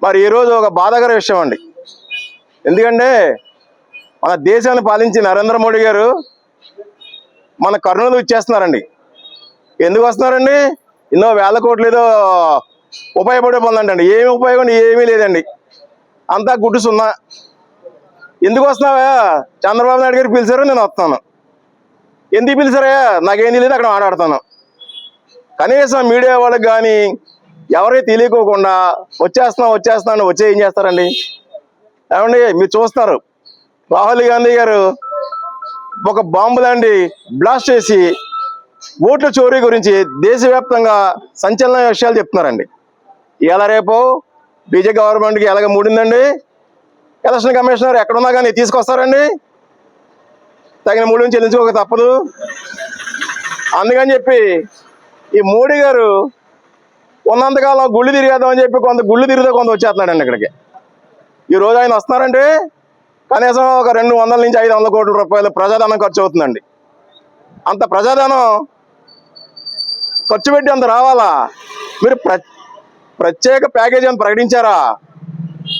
మరి ఈరోజు ఒక బాధాకర విషయం అండి. ఎందుకంటే మన దేశాన్ని పాలించి నరేంద్ర మోడీ గారు మన కర్నూలు ఇచ్చేస్తున్నారండి. ఎందుకు వస్తున్నారండి? ఎన్నో వేల కోట్లు ఏదో ఉపయోగపడే పనులంటండి. ఏమి ఉపయోగం ఏమీ లేదండి, అంతా గుడ్డు సున్నా. ఎందుకు వస్తున్నావా? చంద్రబాబు నాయుడు గారు పిలిచారు, నేను వస్తాను. ఎందుకు పిలిచారా? నాకేం తెలియదు, అక్కడ మాట్లాడతాను. కనీసం మీడియా వాళ్ళకి కానీ ఎవరికి తెలియకోకుండా వచ్చేస్తున్నాను వచ్చే ఏం చేస్తారండి? ఏమండి, మీరు చూస్తారు, రాహుల్ గాంధీ గారు ఒక బాంబులాంటి బ్లాస్ట్ చేసి ఓట్ల చోరీ గురించి దేశవ్యాప్తంగా సంచలన విషయాలు చెప్తున్నారండి. ఇలా రేపు బీజేపీ గవర్నమెంట్కి ఎలాగ మూడిందండి. ఎలక్షన్ కమిషనర్ ఎక్కడున్నా కానీ తీసుకొస్తారండి, తగిన మూడిని చెల్లించుకోక తప్పదు. అందుకని చెప్పి ఈ మోడీ గారు ఉన్నంతకాలం గుళ్ళు తిరిగేద్దామని చెప్పి కొంత గుళ్ళు తిరిగితే కొంత వచ్చేస్తున్నాడండి ఇక్కడికి. ఈరోజు ఆయన వస్తున్నారంటే కనీసం ఒక 200 నుంచి 500 కోట్ల రూపాయలు ప్రజాధనం ఖర్చు అవుతుందండి. అంత ప్రజాధనం ఖర్చు పెట్టి అంత రావాలా? మీరు ప్రత్యేక ప్యాకేజీ అని ప్రకటించారా?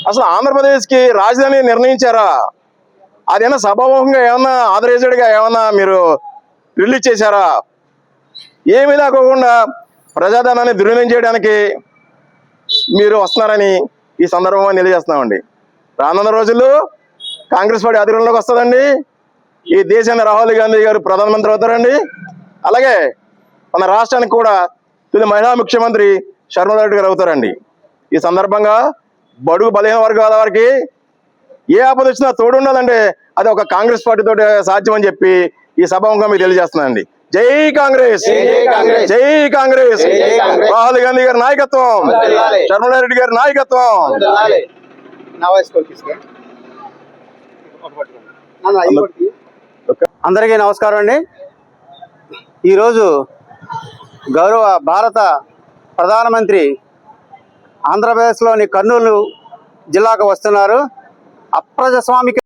అసలు ఆంధ్రప్రదేశ్కి రాజధాని నిర్ణయించారా? అదేమన్నా సభాముఖంగా ఏమన్నా ఆథరైజ్డ్గా ఏమన్నా మీరు రిలీజ్ చేశారా? ఏమీ లేకోకుండా ప్రజాధనాన్ని దుర్వినియోగం చేయడానికి మీరు వస్తున్నారని ఈ సందర్భంగా తెలియజేస్తున్నామండి. రానున్న రోజుల్లో కాంగ్రెస్ పార్టీ అధికారంలోకి వస్తుందండి. ఈ దేశాన్ని రాహుల్ గాంధీ గారు ప్రధానమంత్రి అవుతారండి. అలాగే మన రాష్ట్రానికి కూడా తొలి మహిళా ముఖ్యమంత్రి శర్మిలా రెడ్డి గారు అవుతారండి. ఈ సందర్భంగా బడుగు బలహీన వర్గాల వారికి ఏ ఆపద వచ్చినా తోడు ఉండాలంటే అది ఒక కాంగ్రెస్ పార్టీతో సాధ్యం అని చెప్పి ఈ సభాముఖంగా మీకు తెలియజేస్తున్నానండి. జై కాంగ్రెస్, జై కాంగ్రెస్. రాహుల్ గాంధీ గారి నాయకత్వం, శర్మిలా రెడ్డి గారి నాయకత్వం. అందరికీ నమస్కారం అండి. ఈరోజు గౌరవ భారత ప్రధానమంత్రి ఆంధ్రప్రదేశ్లోని కర్నూలు జిల్లాకు వస్తున్నారు. అప్రజాస్వామిక